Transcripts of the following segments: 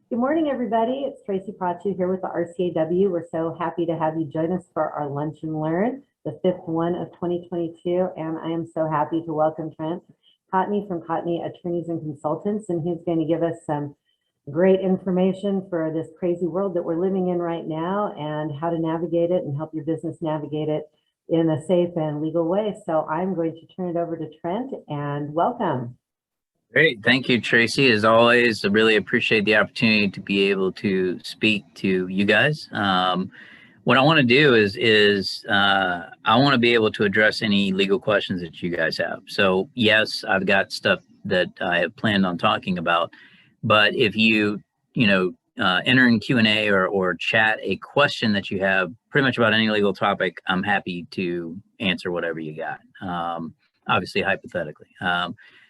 Good morning, everybody. It's Tracy Prachu here with the RCAW. We're so happy to have you join us for our Lunch and Learn, the fifth one of 2022. And I am so happy to welcome Trent Cotney from Cotney Attorneys and Consultants. And he's going to give us some great information for this crazy world that we're living in right now and how to navigate it and help your business navigate it in a safe and legal way. So I'm going to turn it over to Trent and welcome. Great. Thank you, Tracy. As always, I really appreciate the opportunity to be able to speak to you guys. What I want to do is I want to be able to address any legal questions that you guys have. So yes, I've got stuff that I have planned on talking about, but if you enter in Q&A or chat a question that you have pretty much about any legal topic, I'm happy to answer whatever you got, obviously hypothetically.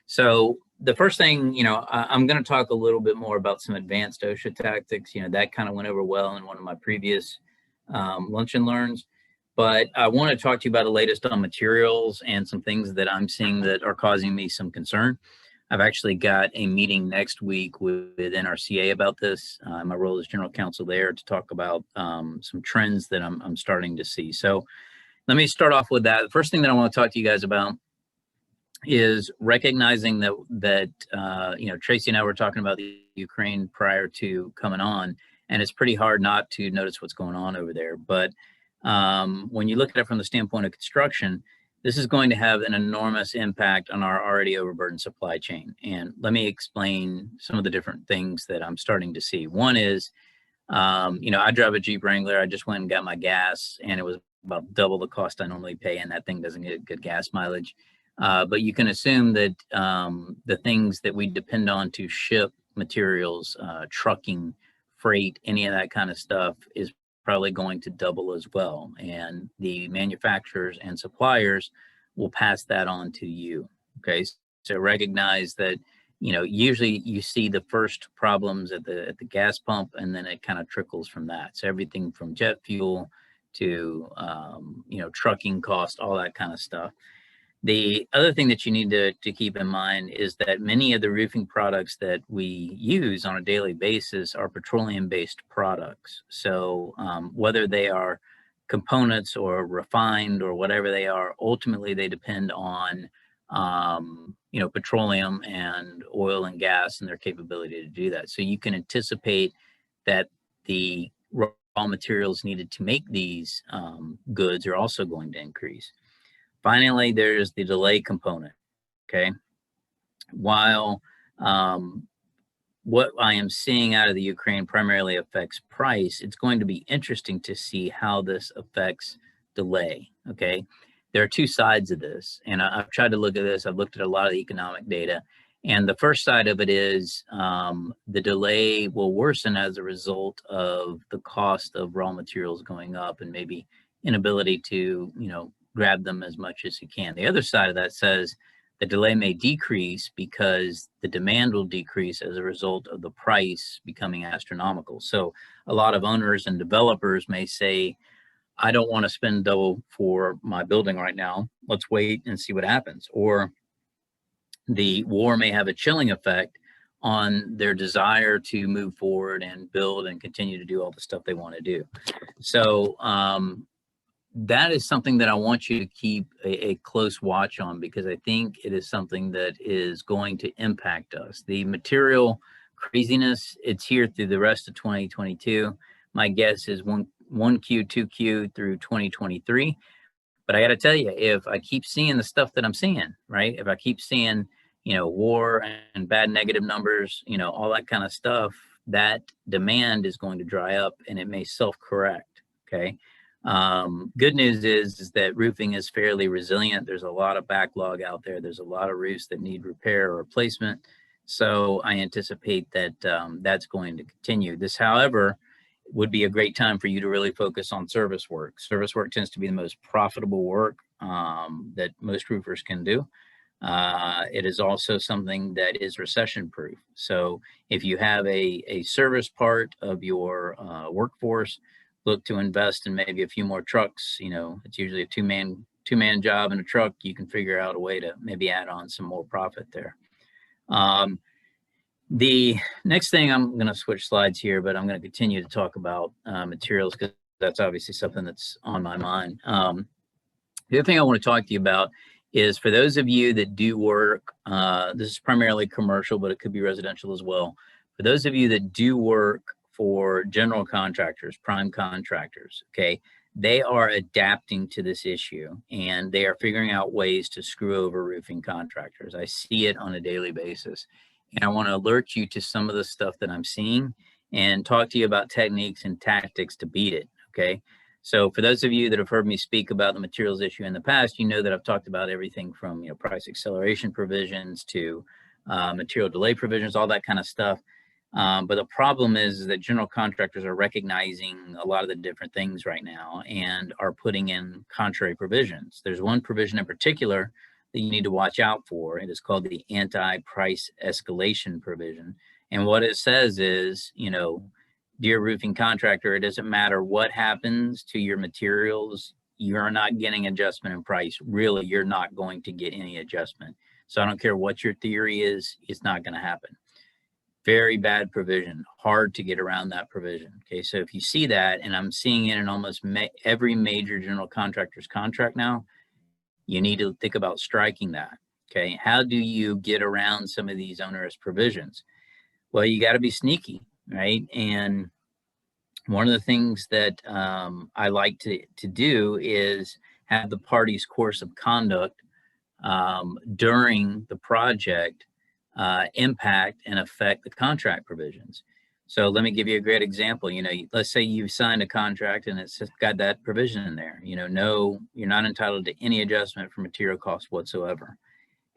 So the first thing, I'm going to talk a little bit more about some advanced OSHA tactics. That kind of went over well in one of my previous lunch and learns. But I want to talk to you about the latest on materials and some things that I'm seeing that are causing me some concern. I've actually got a meeting next week with NRCA about this. My role as general counsel there to talk about some trends that I'm starting to see. So let me start off with that. The first thing that I want to talk to you guys about is recognizing that Tracy and I were talking about the Ukraine prior to coming on, and it's pretty hard not to notice what's going on over there. But when you look at it from the standpoint of construction, this is going to have an enormous impact on our already overburdened supply chain. And let me explain some of the different things that I'm starting to see. One is, I drive a Jeep Wrangler. I just went and got my gas, and it was about double the cost I normally pay, and that thing doesn't get good gas mileage. But you can assume that the things that we depend on to ship materials, trucking, freight, any of that kind of stuff is probably going to double as well. And the manufacturers and suppliers will pass that on to you. Okay, so recognize that, usually you see the first problems at the gas pump, and then it kind of trickles from that. So everything from jet fuel to, trucking cost, all that kind of stuff. The other thing that you need to keep in mind is that many of the roofing products that we use on a daily basis are petroleum-based products. So whether they are components or refined or whatever they are, ultimately they depend on petroleum and oil and gas and their capability to do that. So you can anticipate that the raw materials needed to make these goods are also going to increase. Finally, there's the delay component, okay? While what I am seeing out of the Ukraine primarily affects price, it's going to be interesting to see how this affects delay, okay? There are two sides of this, and I've tried to look at this. I've looked at a lot of the economic data, and the first side of it is the delay will worsen as a result of the cost of raw materials going up and maybe inability to, grab them as much as you can. The other side of that says the delay may decrease because the demand will decrease as a result of the price becoming astronomical. So a lot of owners and developers may say, I don't want to spend double for my building right now. Let's wait and see what happens. Or the war may have a chilling effect on their desire to move forward and build and continue to do all the stuff they want to do. So that is something that I want you to keep a close watch on, because I think it is something that is going to impact us. The material craziness, it's here through the rest of 2022. My guess is 1Q, 2Q through 2023. But I got to tell you, if I keep seeing the stuff that I'm seeing, right? If I keep seeing, war and bad negative numbers, all that kind of stuff, that demand is going to dry up and it may self-correct, okay? Good news is that roofing is fairly resilient. There's a lot of backlog out there. There's a lot of roofs that need repair or replacement. So I anticipate that that's going to continue. This, however, would be a great time for you to really focus on service work. Service work tends to be the most profitable work that most roofers can do. It is also something that is recession proof. So if you have a service part of your workforce, look to invest in maybe a few more trucks. It's usually a two-man job in a truck. You can figure out a way to maybe add on some more profit there. The next thing, I'm going to switch slides here, but I'm going to continue to talk about materials because that's obviously something that's on my mind. The other thing I want to talk to you about is for those of you that do work, this is primarily commercial, but it could be residential as well. For those of you that do work for general contractors, prime contractors, okay, they are adapting to this issue and they are figuring out ways to screw over roofing contractors. I see it on a daily basis. And I want to alert you to some of the stuff that I'm seeing and talk to you about techniques and tactics to beat it, okay? So for those of you that have heard me speak about the materials issue in the past, you know that I've talked about everything from price acceleration provisions to material delay provisions, all that kind of stuff. But the problem is that general contractors are recognizing a lot of the different things right now and are putting in contrary provisions. There's one provision in particular that you need to watch out for. It is called the anti-price escalation provision. And what it says is, dear roofing contractor, it doesn't matter what happens to your materials, you're not getting adjustment in price. Really, you're not going to get any adjustment. So I don't care what your theory is, it's not going to happen. Very bad provision, hard to get around that provision. Okay, so if you see that, and I'm seeing it in almost every major general contractor's contract now, you need to think about striking that. Okay, how do you get around some of these onerous provisions? Well, you got to be sneaky, right? And one of the things that I like to do is have the party's course of conduct during the project impact and affect the contract provisions. So let me give you a great example. Let's say you signed a contract and it's got that provision in there. No, you're not entitled to any adjustment for material costs whatsoever.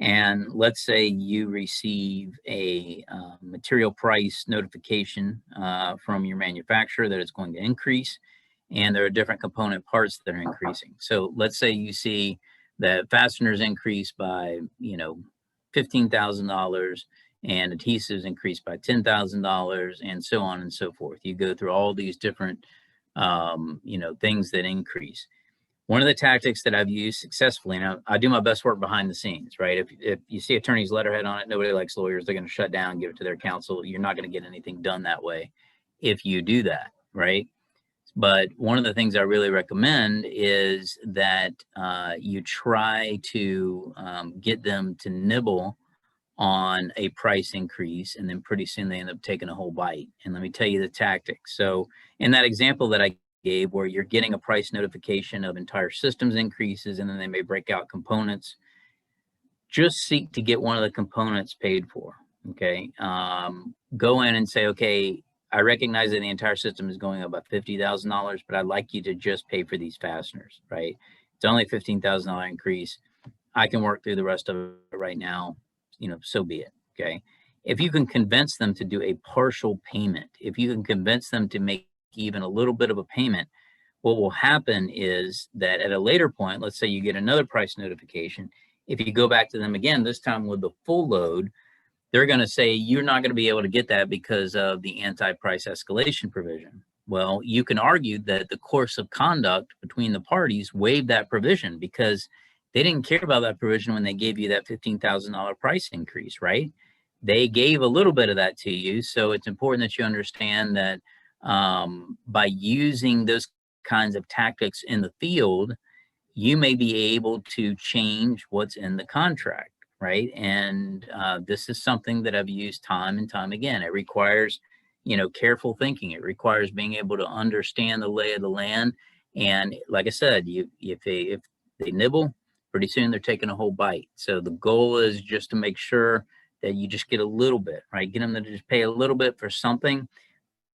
And let's say you receive a material price notification from your manufacturer that it's going to increase, and there are different component parts that are increasing. So let's say you see that fasteners increase by, $15,000 and adhesives increased by $10,000 and so on and so forth. You go through all these different, things that increase. One of the tactics that I've used successfully, and I do my best work behind the scenes, right? If you see attorney's letterhead on it, nobody likes lawyers. They're going to shut down, give it to their counsel. You're not going to get anything done that way if you do that, right? But one of the things I really recommend is that you try to get them to nibble on a price increase, and then pretty soon they end up taking a whole bite. And let me tell you the tactics. So in that example that I gave, where you're getting a price notification of entire systems increases, and then they may break out components, just seek to get one of the components paid for, okay? Go in and say, okay, I recognize that the entire system is going up by $50,000, but I'd like you to just pay for these fasteners, right? It's only a $15,000 increase. I can work through the rest of it right now, so be it, okay? If you can convince them to do a partial payment, if you can convince them to make even a little bit of a payment, what will happen is that at a later point, let's say you get another price notification, if you go back to them again, this time with the full load, they're going to say you're not going to be able to get that because of the anti-price escalation provision. Well, you can argue that the course of conduct between the parties waived that provision because they didn't care about that provision when they gave you that $15,000 price increase, right? They gave a little bit of that to you. So it's important that you understand that by using those kinds of tactics in the field, you may be able to change what's in the contract. Right. And this is something that I've used time and time again. It requires, careful thinking. It requires being able to understand the lay of the land. And like I said, if they nibble, pretty soon they're taking a whole bite. So the goal is just to make sure that you just get a little bit, right? Get them to just pay a little bit for something.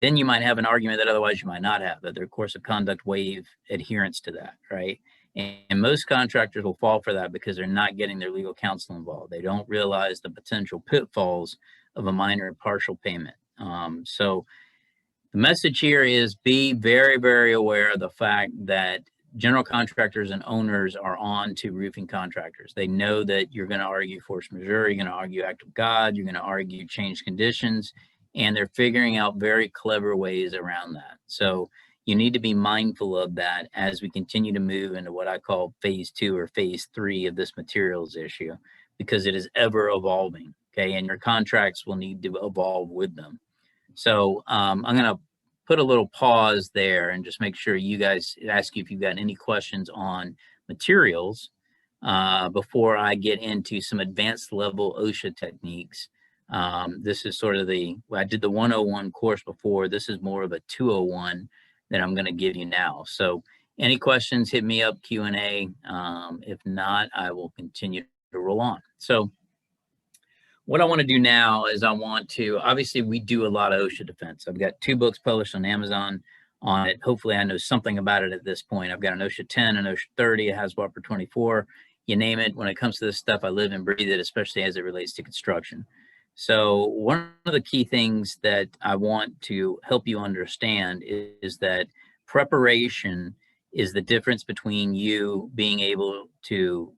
Then you might have an argument that otherwise you might not have, that their course of conduct waive adherence to that, right? And most contractors will fall for that because they're not getting their legal counsel involved. They don't realize the potential pitfalls of a minor and partial payment. So the message here is be very, very aware of the fact that general contractors and owners are on to roofing contractors. They know that you're going to argue force majeure, you're going to argue act of God, you're going to argue change conditions, and they're figuring out very clever ways around that. So you need to be mindful of that as we continue to move into what I call phase 2 or phase 3 of this materials issue, because it is ever evolving. okay? And your contracts will need to evolve with them. So I'm going to put a little pause there and just make sure you guys ask you if you've got any questions on materials before I get into some advanced level OSHA techniques. This is sort of I did the 101 course before. This is more of a 201 that I'm going to give you now. So any questions, hit me up, Q&A. If not, I will continue to roll on. So what I want to do now is obviously we do a lot of OSHA defense. I've got 2 books published on Amazon on it. Hopefully I know something about it at this point. I've got an OSHA 10, an OSHA 30, a HAZWOP for 24, you name it. When it comes to this stuff, I live and breathe it, especially as it relates to construction. So one of the key things that I want to help you understand is that preparation is the difference between you being able to,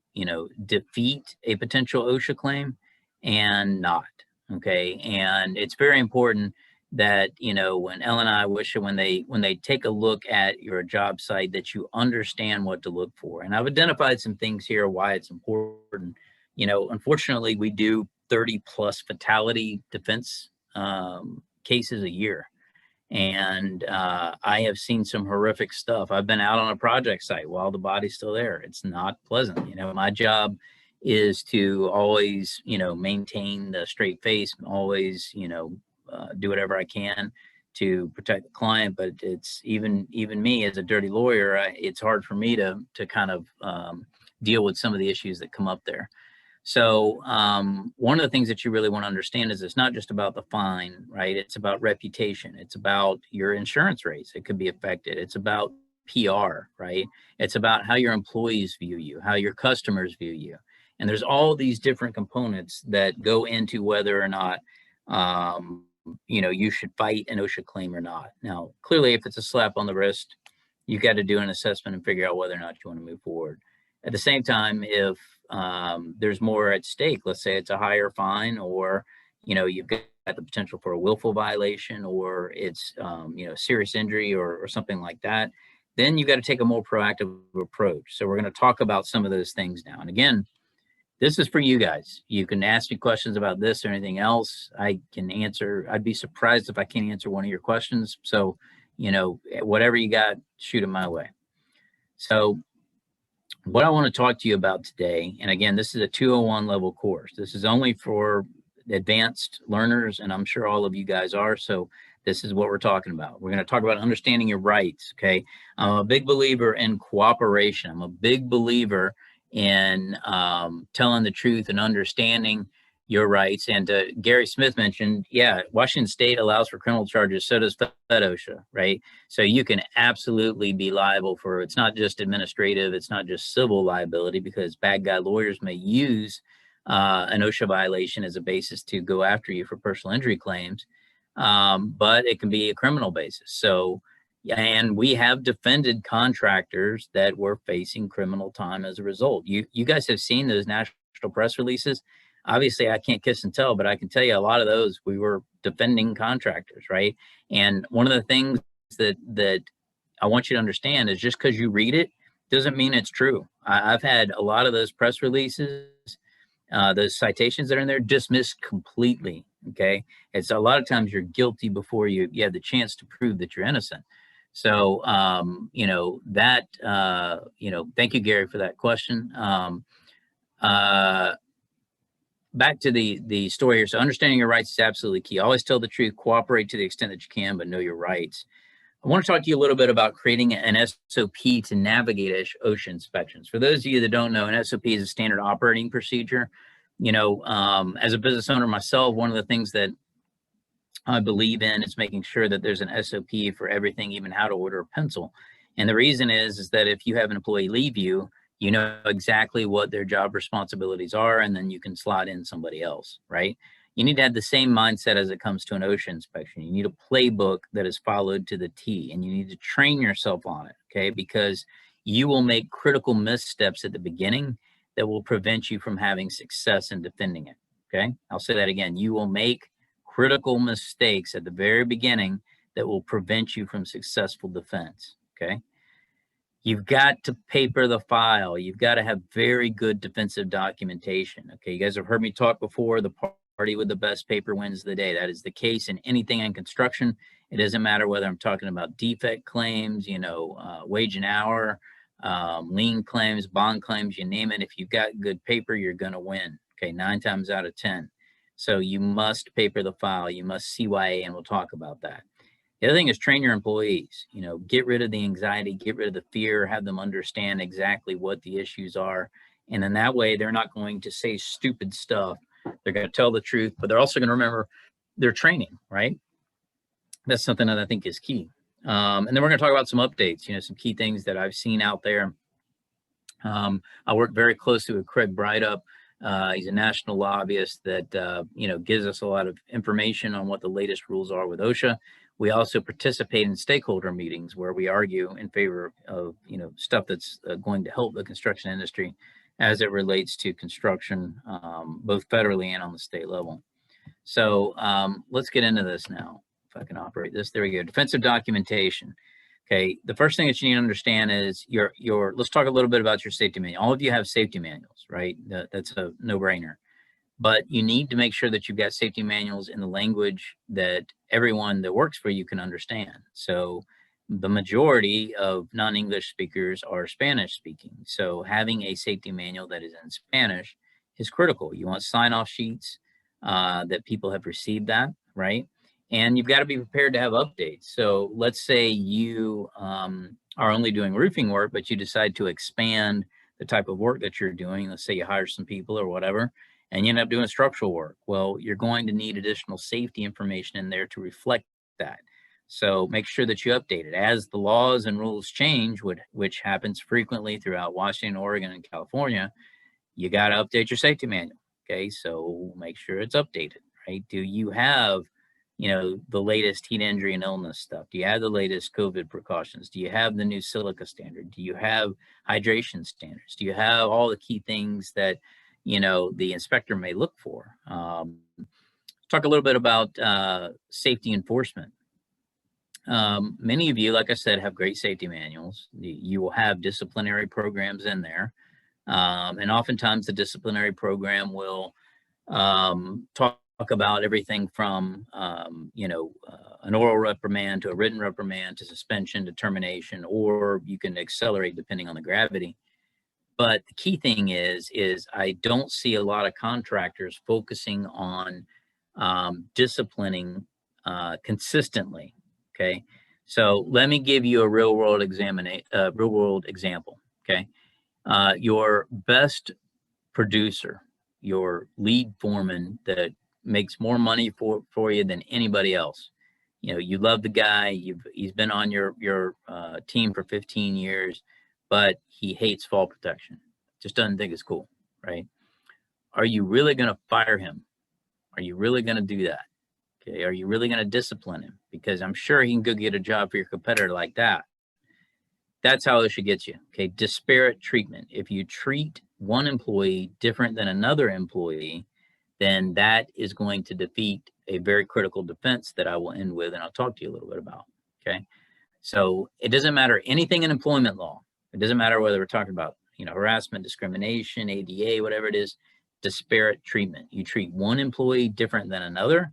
defeat a potential OSHA claim and not, okay? And it's very important that, when Ellen and I when they take a look at your job site, that you understand what to look for. And I've identified some things here why it's important. Unfortunately, we do 30 plus fatality defense cases a year. And I have seen some horrific stuff. I've been out on a project site while the body's still there. It's not pleasant. My job is to always, maintain the straight face, always, do whatever I can to protect the client. But it's even me as a dirty lawyer, it's hard for me to kind of deal with some of the issues that come up there. So one of the things that you really want to understand is it's not just about the fine, right? It's about reputation. It's about your insurance rates. It could be affected. It's about PR, right? It's about how your employees view you, how your customers view you. And there's all these different components that go into whether or not, you should fight an OSHA claim or not. Now, clearly, if it's a slap on the wrist, you've got to do an assessment and figure out whether or not you want to move forward. At the same time, if there's more at stake, let's say it's a higher fine, or, you've got the potential for a willful violation, or it's, serious injury or something like that, then you've got to take a more proactive approach. So we're going to talk about some of those things now. And again, this is for you guys. You can ask me questions about this or anything else. I can answer. I'd be surprised if I can't answer one of your questions. So, whatever you got, shoot it my way. So what I want to talk to you about today, and again, this is a 201 level course. This is only for advanced learners, and I'm sure all of you guys are. So this is what we're talking about. We're going to talk about understanding your rights, okay? I'm a big believer in cooperation. I'm a big believer in telling the truth and understanding your rights. And Gary Smith mentioned, yeah, Washington State allows for criminal charges, so does OSHA, right? So you can absolutely be liable for, it's not just administrative, it's not just civil liability, because bad guy lawyers may use an OSHA violation as a basis to go after you for personal injury claims, but it can be a criminal basis. So, and we have defended contractors that were facing criminal time as a result. You guys have seen those national press releases. Obviously, I can't kiss and tell, but I can tell you a lot of those, we were defending contractors, right? And one of the things that I want you to understand is just because you read it doesn't mean it's true. I've had a lot of those press releases, those citations that are in there, dismissed completely, okay? It's a lot of times you're guilty before you have the chance to prove that you're innocent. So, thank you, Gary, for that question. Back to the story here. So understanding your rights is absolutely key. Always tell the truth, cooperate to the extent that you can, but know your rights. I want to talk to you a little bit about creating an SOP to navigate OSHA inspections. For those of you that don't know, an SOP is a standard operating procedure. As a business owner myself, one of the things that I believe in is making sure that there's an SOP for everything, even how to order a pencil. And the reason is that if you have an employee leave you, you know exactly what their job responsibilities are, and then you can slot in somebody else, right? You need to have the same mindset as it comes to an OSHA inspection. You need a playbook that is followed to the T, and you need to train yourself on it, okay? Because you will make critical missteps at the beginning that will prevent you from having success in defending it, okay? I'll say that again. You will make critical mistakes at the very beginning that will prevent you from successful defense, okay? You've got to paper the file. You've got to have very good defensive documentation. Okay, you guys have heard me talk before. The party with the best paper wins the day. That is the case in anything in construction. It doesn't matter whether I'm talking about defect claims, wage and hour, lien claims, bond claims, you name it. If you've got good paper, you're going to win. Okay, 9 times out of 10. So you must paper the file. You must CYA, and we'll talk about that. The other thing is train your employees. Get rid of the anxiety, get rid of the fear, have them understand exactly what the issues are. And then that way, they're not going to say stupid stuff. They're going to tell the truth, but they're also going to remember their training, right? That's something that I think is key. And then we're going to talk about some updates, some key things that I've seen out there. I work very closely with Craig Breidup. He's a national lobbyist that, gives us a lot of information on what the latest rules are with OSHA. We also participate in stakeholder meetings where we argue in favor of, stuff that's going to help the construction industry as it relates to construction, both federally and on the state level. So let's get into this now. If I can operate this, there we go. Defensive documentation. Okay, the first thing that you need to understand is let's talk a little bit about your safety manual. All of you have safety manuals, right? That's a no-brainer. But you need to make sure that you've got safety manuals in the language that everyone that works for you can understand. So the majority of non-English speakers are Spanish speaking. So having a safety manual that is in Spanish is critical. You want sign-off sheets that people have received that, right? And you've got to be prepared to have updates. So let's say you are only doing roofing work, but you decide to expand the type of work that you're doing. Let's say you hire some people or whatever, and you end up doing structural work. Well, you're going to need additional safety information in there to reflect that. So make sure that you update it. As the laws and rules change, which happens frequently throughout Washington, Oregon, and California, you got to update your safety manual. Okay, so make sure it's updated, right? Do you have the latest heat injury and illness stuff? Do you have the latest COVID precautions? Do you have the new silica standard? Do you have hydration standards? Do you have all the key things that, the inspector may look for? Talk a little bit about safety enforcement. Many of you, like I said, have great safety manuals. You will have disciplinary programs in there. And oftentimes the disciplinary program will talk about everything from, an oral reprimand to a written reprimand to suspension to termination, or you can accelerate depending on the gravity. But the key thing is I don't see a lot of contractors focusing on disciplining consistently. Okay, so let me give you a real world example. Okay, your best producer, your lead foreman that makes more money for you than anybody else. You love the guy. He's been on your team for 15 years, but he hates fall protection. Just doesn't think it's cool, right? Are you really going to fire him? Are you really going to do that? Okay. Are you really going to discipline him? Because I'm sure he can go get a job for your competitor like that. That's how it should get you. Okay. Disparate treatment. If you treat one employee different than another employee, then that is going to defeat a very critical defense that I will end with, and I'll talk to you a little bit about. Okay. So it doesn't matter anything in employment law. It doesn't matter whether we're talking about, harassment, discrimination, ADA, whatever it is, disparate treatment. You treat one employee different than another,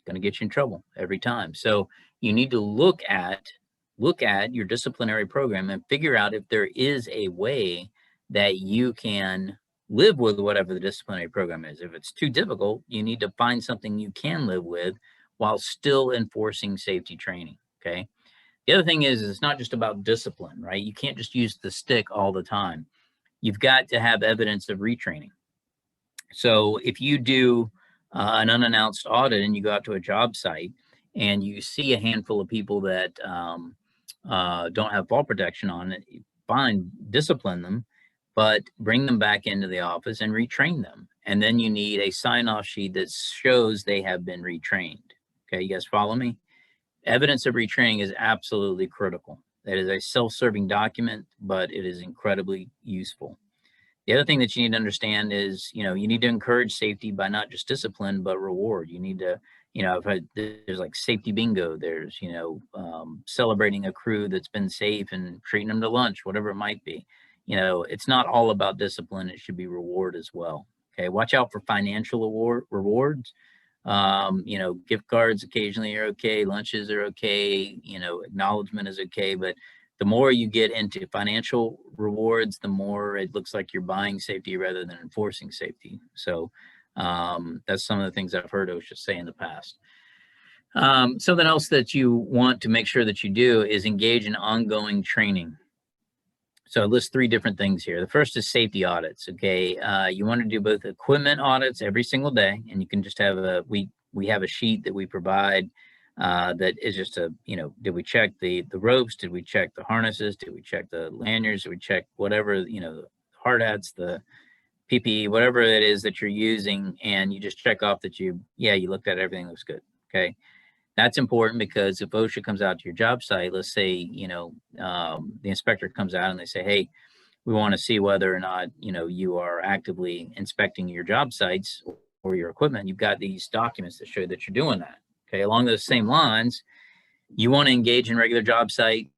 going to get you in trouble every time. So you need to look at your disciplinary program and figure out if there is a way that you can live with whatever the disciplinary program is. If it's too difficult, you need to find something you can live with while still enforcing safety training. Okay. The other thing is it's not just about discipline, right? You can't just use the stick all the time. You've got to have evidence of retraining. So if you do an unannounced audit and you go out to a job site and you see a handful of people that don't have fall protection on it, fine, discipline them, but bring them back into the office and retrain them. And then you need a sign-off sheet that shows they have been retrained. Okay, you guys follow me? Evidence of retraining is absolutely critical. That is a self-serving document, but it is incredibly useful. The other thing that you need to understand is, you need to encourage safety by not just discipline, but reward. You need to, there's like safety bingo. There's, celebrating a crew that's been safe and treating them to lunch, whatever it might be. It's not all about discipline. It should be reward as well. Okay, watch out for financial rewards. You know, gift cards occasionally are okay, lunches are okay, you know, acknowledgement is okay, but the more you get into financial rewards, the more it looks like you're buying safety rather than enforcing safety. So that's some of the things I've heard OSHA say in the past. Something else that you want to make sure that you do is engage in ongoing training. So I list 3 different things here. The first is safety audits. Okay, you want to do both equipment audits every single day, and you can just have we have a sheet that we provide that is just a, you know, did we check the ropes? Did we check the harnesses? Did we check the lanyards? Did we check whatever, you know, the hard hats, the PPE, whatever it is that you're using, and you just check off that you looked at everything looks good. Okay. That's important because if OSHA comes out to your job site, let's say, you know, the inspector comes out and they say, hey, we want to see whether or not, you know, you are actively inspecting your job sites or your equipment. You've got these documents that show that you're doing that. Okay. Along those same lines, you want to engage in regular job site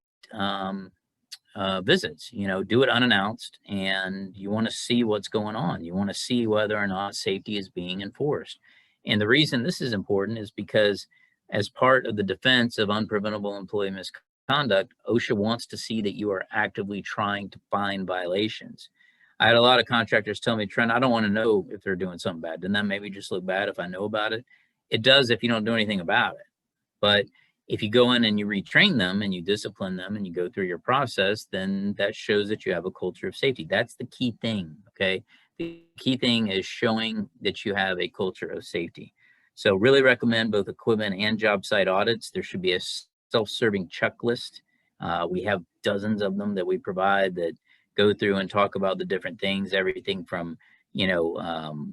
visits, you know, do it unannounced, and you want to see what's going on. You want to see whether or not safety is being enforced. And the reason this is important is because as part of the defense of unpreventable employee misconduct, OSHA wants to see that you are actively trying to find violations. I had a lot of contractors tell me, Trent, I don't want to know if they're doing something bad. Doesn't that maybe just look bad if I know about it? It does if you don't do anything about it. But if you go in and you retrain them and you discipline them and you go through your process, then that shows that you have a culture of safety. That's the key thing, okay? The key thing is showing that you have a culture of safety. So really recommend both equipment and job site audits. There should be a self-serving checklist. We have dozens of them that we provide that go through and talk about the different things, everything from, you know,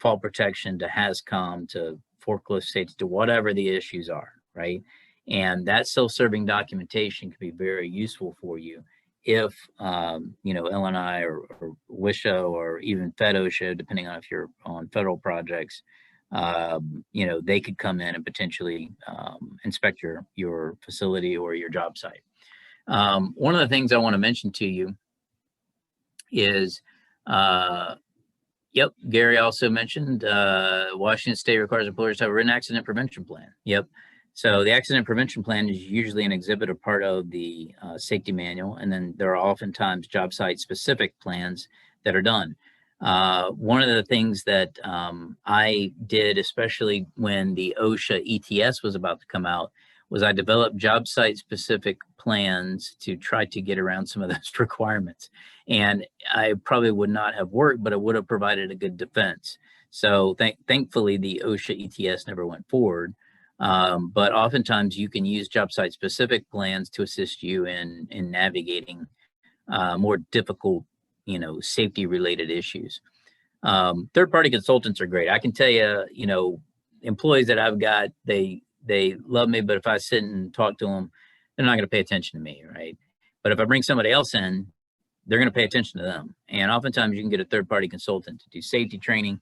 fall protection to HAZCOM to forklift safety to whatever the issues are, right? And that self-serving documentation can be very useful for you if, you know, LNI or WISHA or even FedOSHA, depending on if you're on federal projects, you know, they could come in and potentially inspect your facility or your job site. One of the things I want to mention to you is, yep, Gary also mentioned Washington State requires employers to have a written accident prevention plan. Yep. So the accident prevention plan is usually an exhibit or part of the safety manual, and then there are oftentimes job site specific plans that are done. One of the things that I did, especially when the OSHA ETS was about to come out, was I developed job site specific plans to try to get around some of those requirements. And I probably would not have worked, but it would have provided a good defense. So thankfully, the OSHA ETS never went forward. But oftentimes you can use job site specific plans to assist you in navigating more difficult, you know, safety related issues. Third-party consultants are great. I can tell you, you know, employees that I've got, they love me, but if I sit and talk to them, they're not going to pay attention to me, right? But if I bring somebody else in, they're going to pay attention to them. And oftentimes you can get a third-party consultant to do safety training.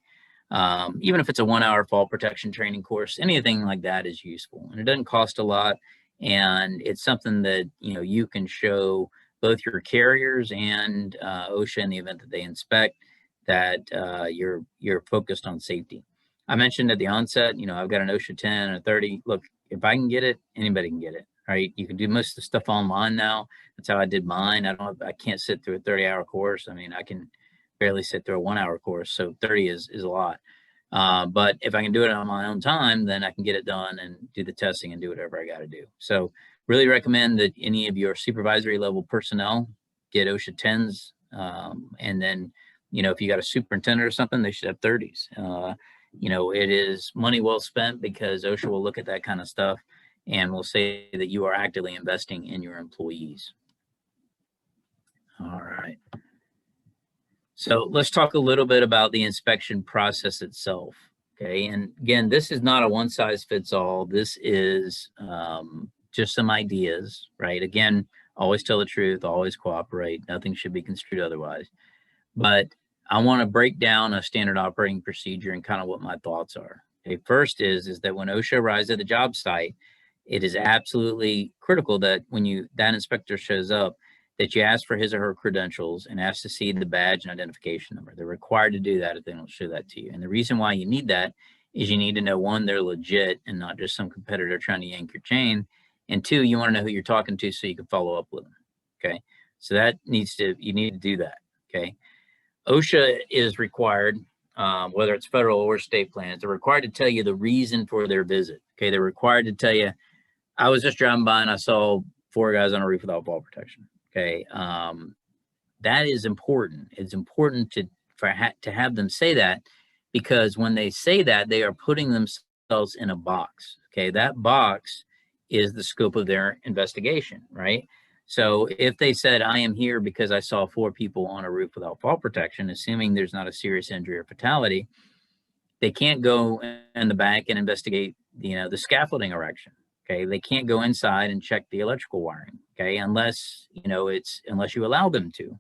Even if it's a 1-hour fall protection training course, anything like that is useful, and it doesn't cost a lot. And it's something that, you know, you can show both your carriers and OSHA in the event that they inspect that you're focused on safety. I mentioned at the onset, you know, I've got an OSHA 10 and a 30. Look, if I can get it, anybody can get it, right? You can do most of the stuff online now. That's how I did mine. I can't sit through a 30-hour course. I mean, I can barely sit through a 1-hour course. So 30 is a lot. But if I can do it on my own time, then I can get it done and do the testing and do whatever I got to do. So really recommend that any of your supervisory level personnel get OSHA 10s. And then, you know, if you got a superintendent or something, they should have 30s. You know, it is money well spent because OSHA will look at that kind of stuff and will say that you are actively investing in your employees. All right. So let's talk a little bit about the inspection process itself. Okay. And again, this is not a one size fits all. This is just some ideas, right? Again, always tell the truth, always cooperate. Nothing should be construed otherwise. But I want to break down a standard operating procedure and kind of what my thoughts are. Okay, first is that when OSHA arrives at the job site, it is absolutely critical that when that inspector shows up, that you ask for his or her credentials and ask to see the badge and identification number. They're required to do that if they don't show that to you. And the reason why you need that is you need to know, one, they're legit and not just some competitor trying to yank your chain. And two, you want to know who you're talking to so you can follow up with them. Okay. So you need to do that. Okay. OSHA is required, whether it's federal or state plans, they're required to tell you the reason for their visit. Okay. They're required to tell you, I was just driving by and I saw 4 guys on a roof without fall protection. Okay. That is important. It's important to have them say that, because when they say that, they are putting themselves in a box. Okay. That box is the scope of their investigation, right? So if they said, I am here because I saw 4 people on a roof without fall protection, assuming there's not a serious injury or fatality, they can't go in the back and investigate, the scaffolding erection. Okay. They can't go inside and check the electrical wiring. Okay. Unless you allow them to.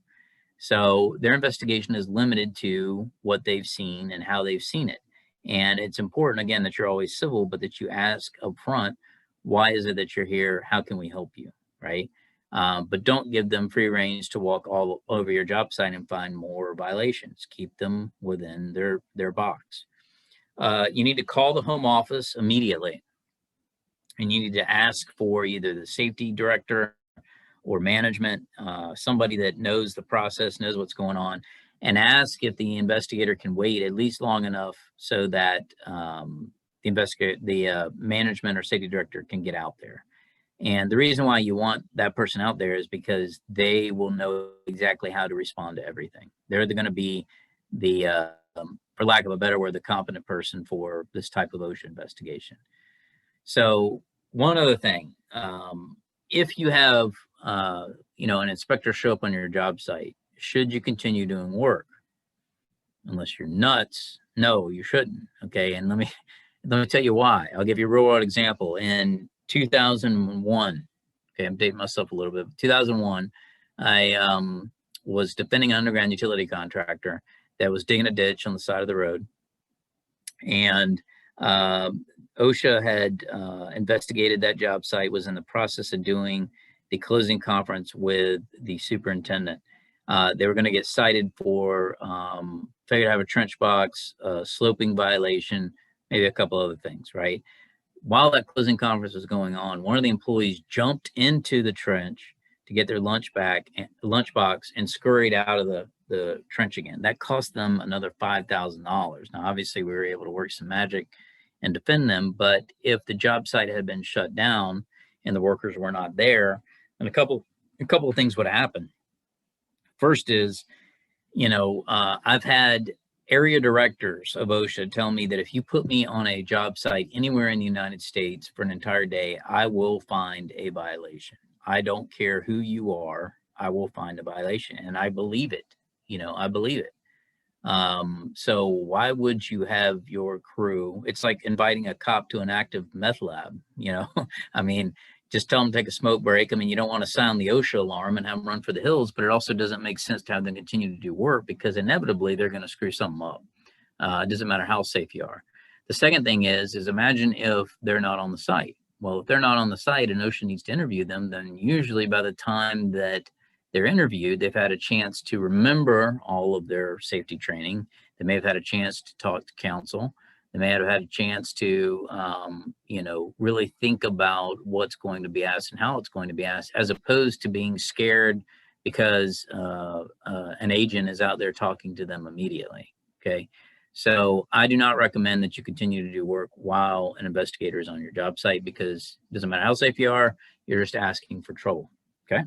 So their investigation is limited to what they've seen and how they've seen it. And it's important, again, that you're always civil, but that you ask up front, why is it that you're here? How can we help you? Right. But don't give them free range to walk all over your job site and find more violations. Keep them within their box. You need to call the home office immediately. And you need to ask for either the safety director or management, somebody that knows the process, knows what's going on, and ask if the investigator can wait at least long enough so that the management or safety director can get out there. And the reason why you want that person out there is because they will know exactly how to respond to everything. They're going to be for lack of a better word, the competent person for this type of OSHA investigation. So one other thing, if you have, an inspector show up on your job site, should you continue doing work? Unless you're nuts, no, you shouldn't. Okay, and let me tell you why. I'll give you a real world example. In 2001, okay, I'm dating myself a little bit. 2001, I was defending an underground utility contractor that was digging a ditch on the side of the road, and OSHA had investigated that job site, was in the process of doing the closing conference with the superintendent. They were going to get cited for failure to have a trench box, sloping violation, maybe a couple other things, right? While that closing conference was going on, one of the employees jumped into the trench to get their lunch box and scurried out of the trench again. That cost them another $5,000. Now, obviously, we were able to work some magic and defend them, but if the job site had been shut down and the workers were not there, then a couple of things would happen. First is, I've had area directors of OSHA tell me that if you put me on a job site anywhere in the United States for an entire day, I will find a violation. I don't care who you are, I will find a violation. And I believe it. I believe it. So why would you have your crew? It's like inviting a cop to an active meth lab, I mean, just tell them to take a smoke break. I mean, you don't want to sound the OSHA alarm and have them run for the hills, but it also doesn't make sense to have them continue to do work, because inevitably they're going to screw something up. It doesn't matter how safe you are. The second thing is imagine if they're not on the site. Well, if they're not on the site and OSHA needs to interview them, then usually by the time that they're interviewed, they've had a chance to remember all of their safety training. They may have had a chance to talk to counsel. They may have had a chance to, really think about what's going to be asked and how it's going to be asked, as opposed to being scared because an agent is out there talking to them immediately. Okay. So I do not recommend that you continue to do work while an investigator is on your job site, because it doesn't matter how safe you are, you're just asking for trouble. Okay.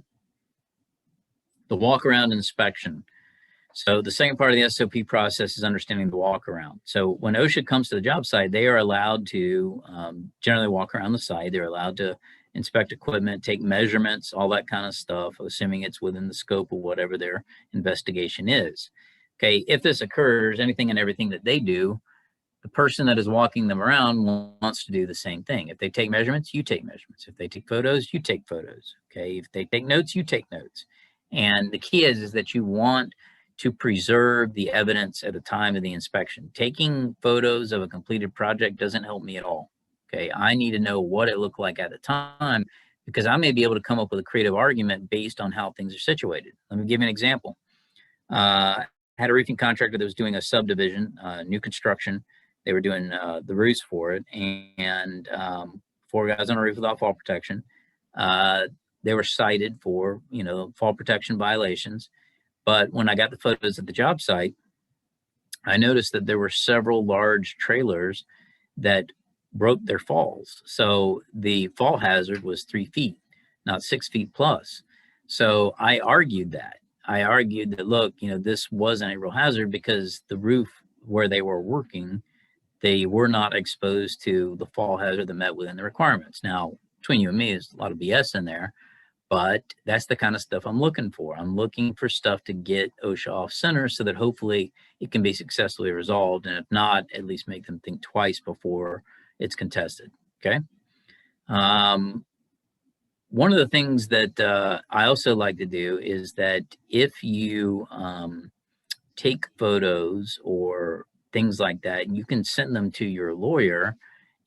The walk around inspection. So the second part of the SOP process is understanding the walk around. So when OSHA comes to the job site, they are allowed to generally walk around the site. They're allowed to inspect equipment, take measurements, all that kind of stuff, assuming it's within the scope of whatever their investigation is. Okay, if this occurs, anything and everything that they do, the person that is walking them around wants to do the same thing. If they take measurements, you take measurements. If they take photos, you take photos. Okay, if they take notes, you take notes. And the key is that you want to preserve the evidence at the time of the inspection. Taking photos of a completed project doesn't help me at all. Okay, I need to know what it looked like at the time, because I may be able to come up with a creative argument based on how things are situated. Let me give you an example. Had a roofing contractor that was doing a subdivision, new construction. They were doing the roofs for it, and 4 guys on a roof without fall protection. They were cited for, fall protection violations. But when I got the photos at the job site, I noticed that there were several large trailers that broke their falls. So the fall hazard was 3 feet, not 6 feet plus. So I argued that. Look, this wasn't a real hazard because the roof where they were working, they were not exposed to the fall hazard that met within the requirements. Now, between you and me, there's a lot of BS in there, but that's the kind of stuff I'm looking for. I'm looking for stuff to get OSHA off center so that hopefully it can be successfully resolved. And if not, at least make them think twice before it's contested. Okay. One of the things that I also like to do is that if you take photos or things like that, you can send them to your lawyer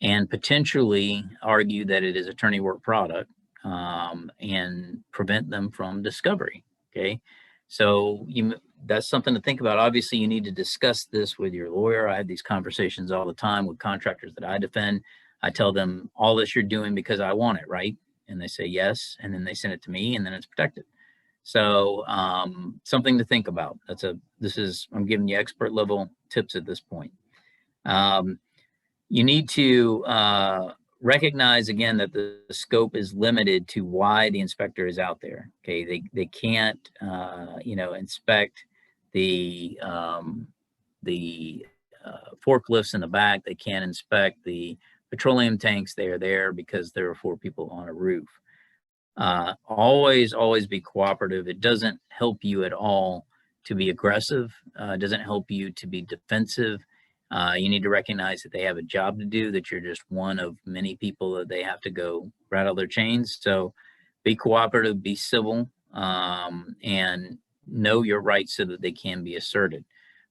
and potentially argue that it is attorney work product and prevent them from discovery. Okay. So that's something to think about. Obviously, you need to discuss this with your lawyer. I have these conversations all the time with contractors that I defend. I tell them all this you're doing because I want it, right? And they say yes, and then they send it to me, and then it's protected. So something to think about. I'm giving you expert level tips at this point. You need to recognize again that the scope is limited to why the inspector is out there. Okay, they can't inspect the forklifts in the back. They can't inspect the petroleum tanks. They are there because there are 4 people on a roof. Always be cooperative. It doesn't help you at all to be aggressive. It doesn't help you to be defensive. You need to recognize that they have a job to do, that you're just one of many people that they have to go rattle their chains. So be cooperative, be civil, and know your rights so that they can be asserted.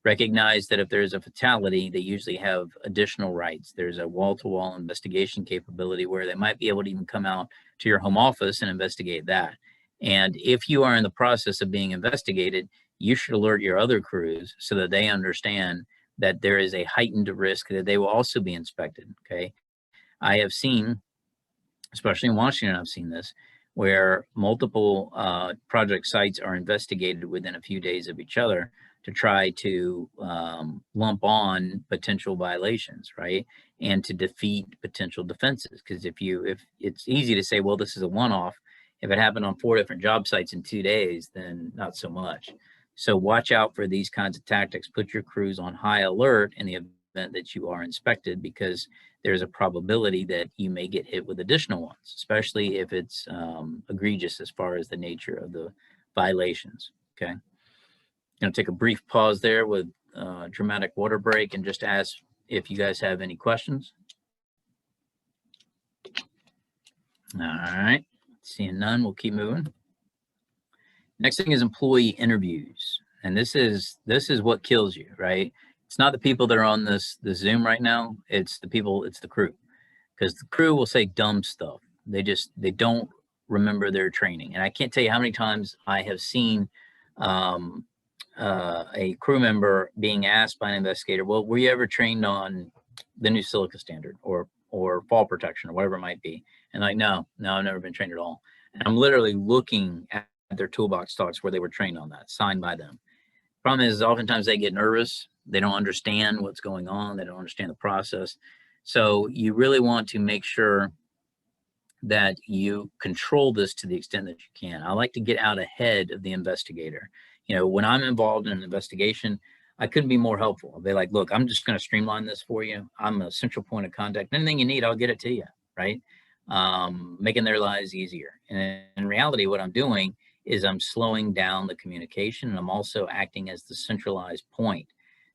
Recognize that if there's a fatality, they usually have additional rights. There's a wall-to-wall investigation capability where they might be able to even come out to your home office and investigate that. And if you are in the process of being investigated, you should alert your other crews so that they understand that there is a heightened risk that they will also be inspected. Okay. I have seen, especially in Washington, I've seen this, where multiple project sites are investigated within a few days of each other to try to lump on potential violations, right? And to defeat potential defenses. Because if it's easy to say, well, this is a one-off. If it happened on 4 different job sites in 2 days, then not so much. So watch out for these kinds of tactics. Put your crews on high alert in the event that you are inspected, because there's a probability that you may get hit with additional ones, especially if it's egregious as far as the nature of the violations. Okay. Going to take a brief pause there with a dramatic water break and just ask if you guys have any questions. All right. Seeing none, we'll keep moving. Next thing is employee interviews. And this is what kills you, right? It's not the people that are on this Zoom right now. It's the people, it's the crew. Because the crew will say dumb stuff. They don't remember their training. And I can't tell you how many times I have seen a crew member being asked by an investigator, well, were you ever trained on the new silica standard or fall protection or whatever it might be? And like, no, I've never been trained at all. And I'm literally looking at their toolbox talks where they were trained on that, signed by them. Problem is, oftentimes they get nervous. They don't understand what's going on. They don't understand the process. So you really want to make sure that you control this to the extent that you can. I like to get out ahead of the investigator. When I'm involved in an investigation, I couldn't be more helpful. I'll be like, look, I'm just going to streamline this for you. I'm a central point of contact. Anything you need, I'll get it to you, right? Making their lives easier. And in reality, what I'm doing is I'm slowing down the communication, and I'm also acting as the centralized point.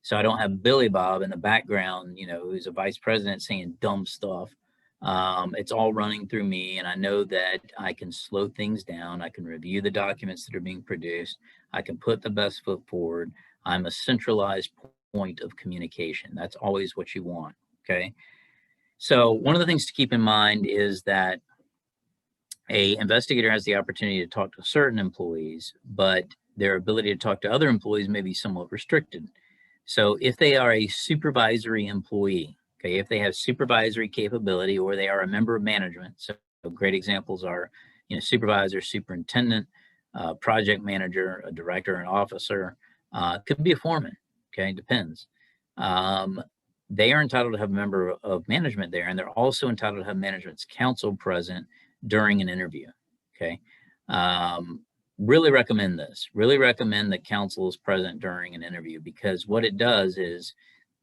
So I don't have Billy Bob in the background, who's a vice president saying dumb stuff. It's all running through me, and I know that I can slow things down. I can review the documents that are being produced. I can put the best foot forward. I'm a centralized point of communication. That's always what you want, okay? So one of the things to keep in mind is that A investigator has the opportunity to talk to certain employees, but their ability to talk to other employees may be somewhat restricted. So if they are a supervisory employee, okay, if they have supervisory capability or they are a member of management, so great examples are, supervisor, superintendent, project manager, a director, an officer, could be a foreman, okay, depends. They are entitled to have a member of management there, and they're also entitled to have management's counsel present during an interview, okay? Really recommend this. Really recommend that counsel is present during an interview, because what it does is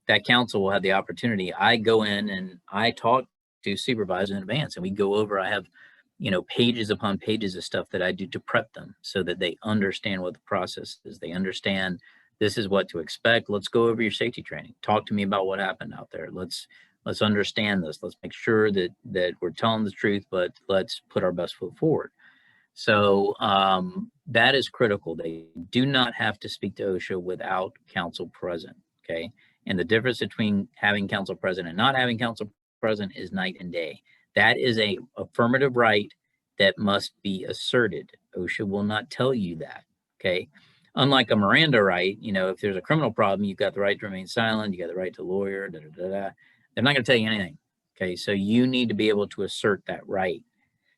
that counsel will have the opportunity. I go in and I talk to supervisors in advance, and we go over, I have, pages upon pages of stuff that I do to prep them so that they understand what the process is. They understand this is what to expect. Let's go over your safety training. Talk to me about what happened out there. Let's understand this. Let's make sure that we're telling the truth, but let's put our best foot forward. So that is critical. They do not have to speak to OSHA without counsel present, okay? And the difference between having counsel present and not having counsel present is night and day. That is a affirmative right that must be asserted. OSHA will not tell you that, okay? Unlike a Miranda right, if there's a criminal problem, you've got the right to remain silent, you got the right to lawyer, They're not gonna tell you anything, okay? So you need to be able to assert that right.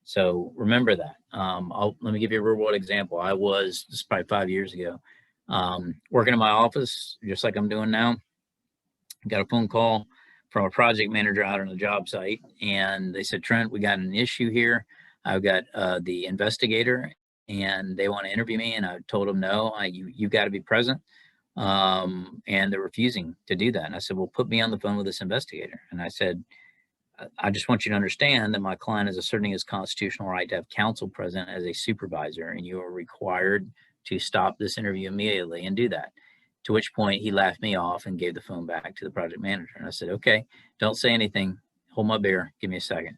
So remember that. Let me give you a real world example. This is probably 5 years ago, working in my office, just like I'm doing now. Got a phone call from a project manager out on a job site, and they said, Trent, we got an issue here. I've got the investigator, and they want to interview me. And I told them, no, you've got to be present. And they're refusing to do that. And I said, well, put me on the phone with this investigator. And I said, I just want you to understand that my client is asserting his constitutional right to have counsel present as a supervisor, and you are required to stop this interview immediately and do that. To which point he laughed me off and gave the phone back to the project manager. And I said, okay, don't say anything. Hold my beer. Give me a second.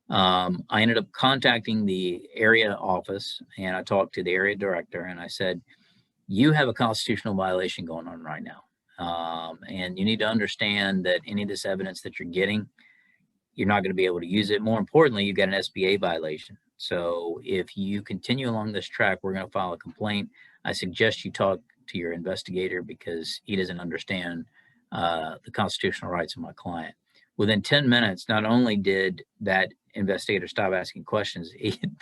I ended up contacting the area office, and I talked to the area director, and I said, you have a constitutional violation going on right now. And you need to understand that any of this evidence that you're getting, you're not going to be able to use it. More importantly, you've got an SBA violation. So if you continue along this track, we're going to file a complaint. I suggest you talk to your investigator because he doesn't understand the constitutional rights of my client. Within 10 minutes, not only did that investigator stop asking questions,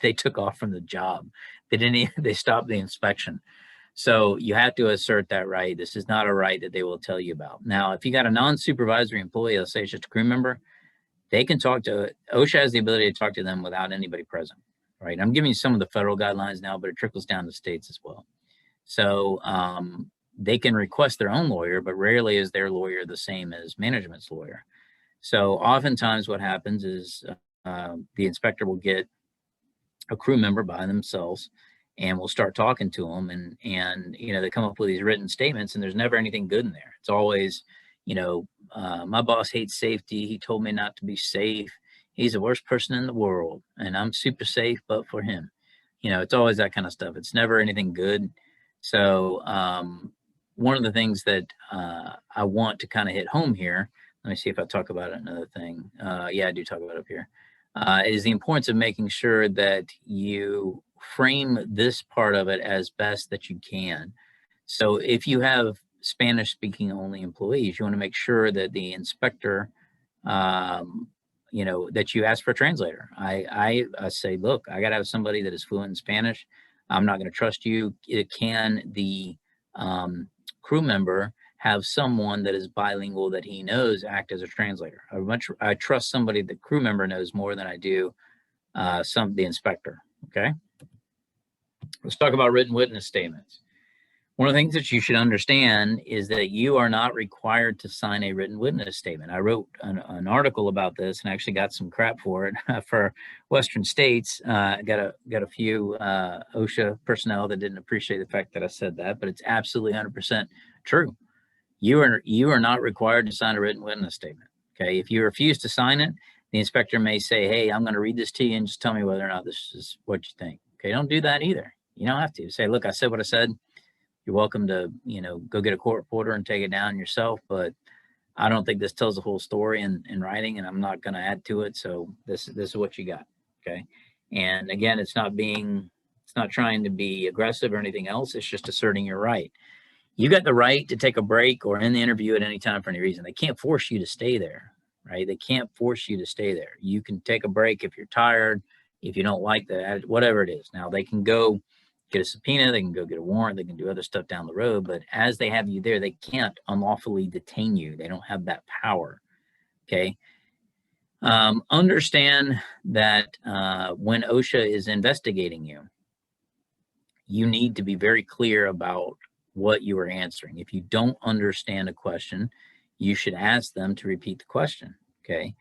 they took off from the job. They stopped the inspection. So you have to assert that right. This is not a right that they will tell you about. Now, if you got a non-supervisory employee, let's say it's just a crew member, they can talk to, OSHA has the ability to talk to them without anybody present, right? I'm giving you some of the federal guidelines now, but it trickles down to states as well. So they can request their own lawyer, but rarely is their lawyer the same as management's lawyer. So oftentimes what happens is the inspector will get a crew member by themselves, and we'll start talking to them, and they come up with these written statements, and there's never anything good in there. It's always, my boss hates safety. He told me not to be safe. He's the worst person in the world, and I'm super safe, but for him. It's always that kind of stuff. It's never anything good. So one of the things that I want to kind of hit home here, let me see if I talk about it, another thing. Yeah, I do talk about it up here, is the importance of making sure that you frame this part of it as best that you can. So if you have Spanish speaking only employees, you want to make sure that the inspector, that you ask for a translator. I say, look, I got to have somebody that is fluent in Spanish. I'm not going to trust you. Can the crew member have someone that is bilingual that he knows act as a translator? I trust somebody the crew member knows more than I do the inspector. Okay. Let's talk about written witness statements. One of the things that you should understand is that you are not required to sign a written witness statement. I wrote an article about this and actually got some crap for it for Western states. Got a few OSHA personnel that didn't appreciate the fact that I said that, but it's absolutely 100% true. You are not required to sign a written witness statement. Okay, if you refuse to sign it, the inspector may say, "Hey, I'm going to read this to you and just tell me whether or not this is what you think." Okay, don't do that either. You don't have to say, "Look, I said what I said. You're welcome to, go get a court reporter and take it down yourself, but I don't think this tells the whole story in writing, and I'm not going to add to it. So this is what you got." Okay. And again, it's not trying to be aggressive or anything else. It's just asserting your right. You got the right to take a break or end the interview at any time for any reason. They can't force you to stay there, right? They can't force you to stay there. You can take a break if you're tired, if you don't like that, whatever it is. Now, they can go get a subpoena, they can go get a warrant, they can do other stuff down the road, but as they have you there, they can't unlawfully detain you. They don't have that power, okay? Understand that when OSHA is investigating you, you need to be very clear about what you are answering. If you don't understand a question, you should ask them to repeat the question, okay?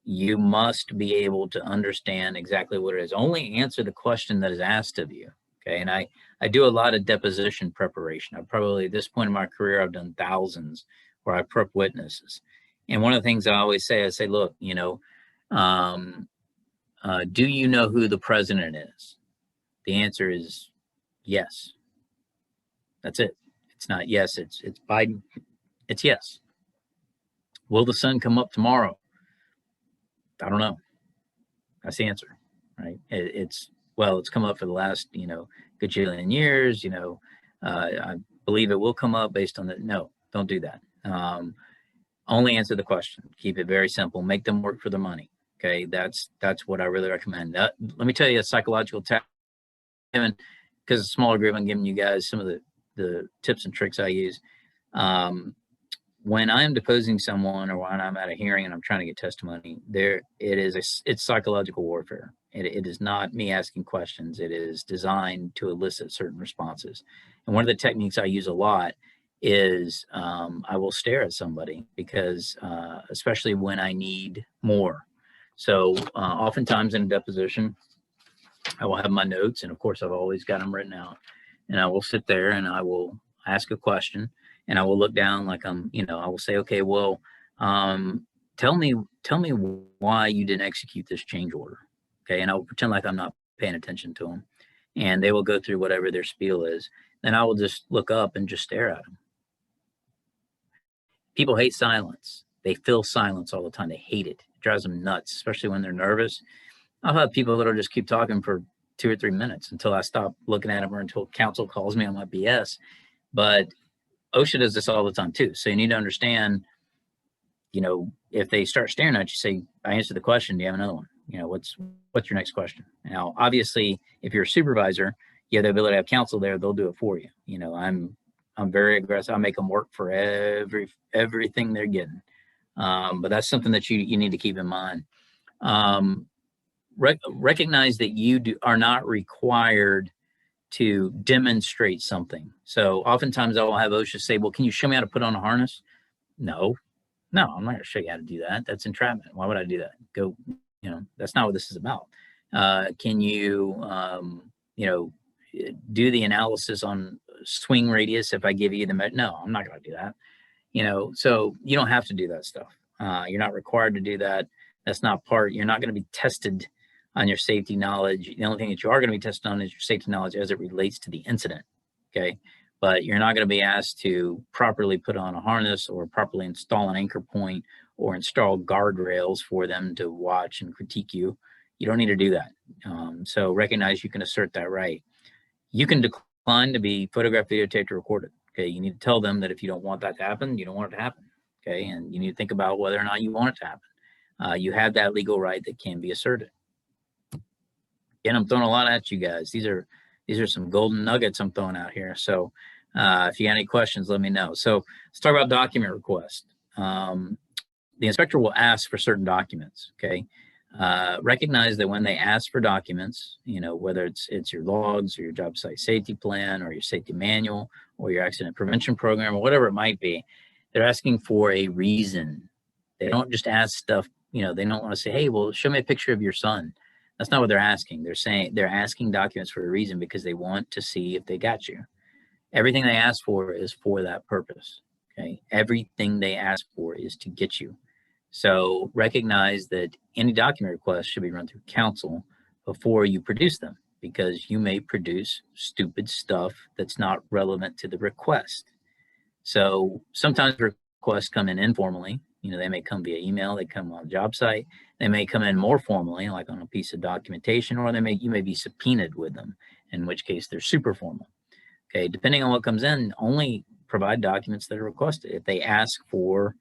You must be able to understand exactly what it is. Only answer the question that is asked of you, okay? And I do a lot of deposition preparation. I've probably, at this point in my career, I've done thousands where I prep witnesses. And one of the things I always say, look, do you know who the president is? The answer is yes. That's it. It's not yes, it's Biden. It's yes. Will the sun come up tomorrow? I don't know. That's the answer, right? It's come up for the last, gajillion years, I believe it will come up based on that. No, don't do that. Only answer the question. Keep it very simple. Make them work for their money. Okay, that's what I really recommend. Let me tell you a psychological tactic. Because it's a smaller group, I'm giving you guys some of the tips and tricks I use. When I'm deposing someone or when I'm at a hearing and I'm trying to get testimony, it's psychological warfare. It is not me asking questions. It is designed to elicit certain responses. And one of the techniques I use a lot is I will stare at somebody because, especially when I need more. So oftentimes in a deposition, I will have my notes, and of course I've always got them written out, and I will sit there and I will ask a question, and I will look down like I will say, okay, well, tell me why you didn't execute this change order. Okay. And I will pretend like I'm not paying attention to them, and they will go through whatever their spiel is. Then I will just look up and just stare at them. People hate silence. They feel silence all the time. They hate it. It drives them nuts, especially when they're nervous. I'll have people that'll just keep talking for 2 or 3 minutes until I stop looking at them or until counsel calls me on my BS. But OSHA does this all the time too. So you need to understand, if they start staring at you, say, I answered the question, do you have another one? What's your next question? Now, obviously, if you're a supervisor, you have the ability to have counsel there, they'll do it for you. I'm very aggressive. I make them work for everything they're getting. But that's something that you need to keep in mind. Recognize that you are not required to demonstrate something. So oftentimes I will have OSHA say, well, can you show me how to put on a harness? No, I'm not going to show you how to do that. That's entrapment. Why would I do that? That's not what this is about. Can you, do the analysis on swing radius if I give you the, no, I'm not going to do that. So you don't have to do that stuff. You're not required to do that. That's not you're not going to be tested on your safety knowledge. The only thing that you are going to be tested on is your safety knowledge as it relates to the incident, okay? But you're not going to be asked to properly put on a harness or properly install an anchor point or install guardrails for them to watch and critique you. You don't need to do that. So recognize you can assert that right. You can decline to be photographed, videotaped, or recorded, okay? You need to tell them that if you don't want that to happen, you don't want it to happen, okay? And you need to think about whether or not you want it to happen. You have that legal right that can be asserted. Again, I'm throwing a lot at you guys. These are some golden nuggets I'm throwing out here. So if you got any questions, let me know. So let's talk about document request. The inspector will ask for certain documents, okay? Recognize that when they ask for documents, whether it's your logs or your job site safety plan or your safety manual or your accident prevention program or whatever it might be, they're asking for a reason. They don't just ask stuff, they don't want to say, hey, well, show me a picture of your son. That's not what they're asking. They're asking documents for a reason because they want to see if they got you. Everything they ask for is for that purpose, okay? Everything they ask for is to get you. So recognize that any document request should be run through counsel before you produce them, because you may produce stupid stuff that's not relevant to the request. So sometimes requests come in informally. You know, they may come via email, they come on a job site, they may come in more formally, like on a piece of documentation, or you may be subpoenaed with them, in which case they're super formal. Okay, depending on what comes in, only provide documents that are requested. If they ask for,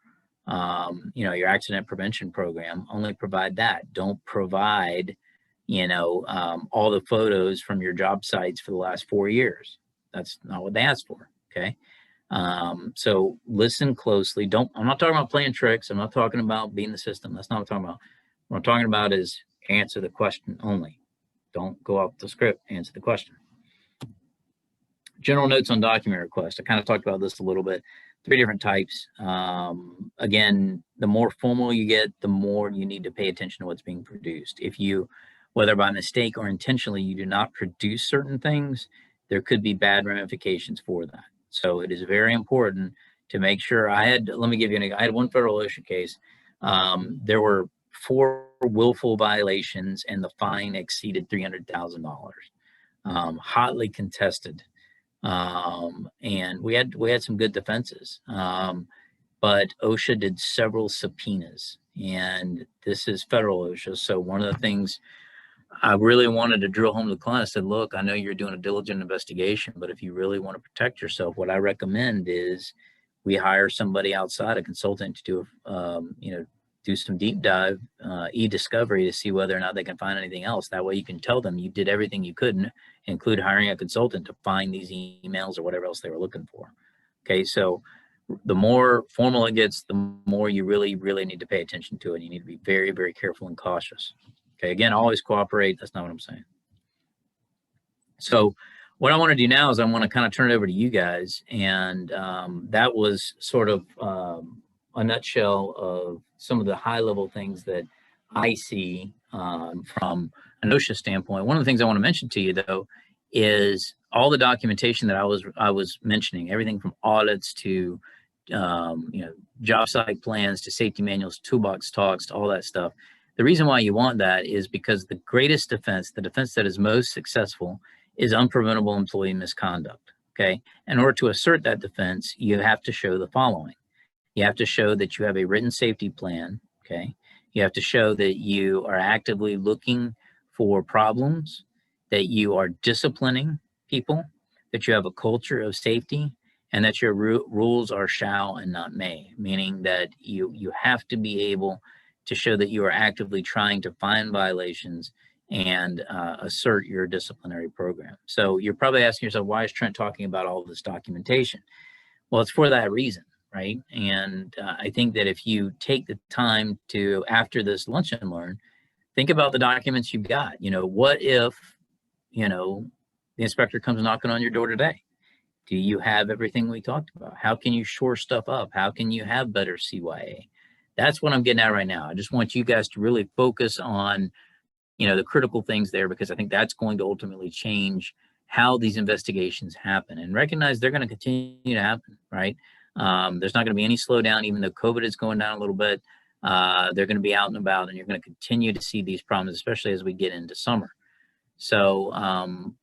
you know, your accident prevention program, only provide that. Don't provide, you know, all the photos from your job sites for the last 4 years. That's not what they asked for. Okay. So listen closely. I'm not talking about playing tricks. I'm not talking about being the system. That's not what I'm talking about. What I'm talking about is answer the question only. Don't go off the script, answer the question. General notes on document request. I kind of talked about this a little bit. 3 different types. Again, the more formal you get, the more you need to pay attention to what's being produced. If you, whether by mistake or intentionally, you do not produce certain things, there could be bad ramifications for that. So it is very important to make sure. Let me give you I had one federal OSHA case. There were 4 willful violations and the fine exceeded $300,000. Hotly contested. And we had some good defenses. But OSHA did several subpoenas, and this is federal OSHA. So one of the things I really wanted to drill home to the client, I said, look, I know you're doing a diligent investigation, but if you really want to protect yourself, what I recommend is we hire somebody outside, a consultant, to do, you know, do some deep dive, e-discovery, to see whether or not they can find anything else. That way you can tell them you did everything you could, include hiring a consultant to find these emails or whatever else they were looking for. Okay, so the more formal it gets, the more you really, really need to pay attention to it. You need to be very, very careful and cautious. Okay, again, always cooperate. That's not what I'm saying. So what I want to do now is I want to kind of turn it over to you guys. And that was sort of a nutshell of some of the high level things that I see from an OSHA standpoint. One of the things I want to mention to you, though, is all the documentation that I was mentioning, everything from audits to you know, job site plans to safety manuals, toolbox talks, to all that stuff. The reason why you want that is because the greatest defense, the defense that is most successful, is unpreventable employee misconduct. Okay, in order to assert that defense, you have to show the following. You have to show that you have a written safety plan. Okay, you have to show that you are actively looking for problems, that you are disciplining people, that you have a culture of safety, and that your rules are shall and not may, meaning that you have to be able to show that you are actively trying to find violations and assert your disciplinary program. So you're probably asking yourself, why is Trent talking about all of this documentation? Well, it's for that reason, right? And I think that if you take the time to, after this lunch and learn, think about the documents you've got. You know, what if, you know, the inspector comes knocking on your door today? Do you have everything we talked about? How can you shore stuff up? How can you have better CYA? That's what I'm getting at right now. I just want you guys to really focus on, you know, the critical things there, because I think that's going to ultimately change how these investigations happen, and recognize they're going to continue to happen, right? There's not going to be any slowdown, even though COVID is going down a little bit. They're going to be out and about, and you're going to continue to see these problems, especially as we get into summer. So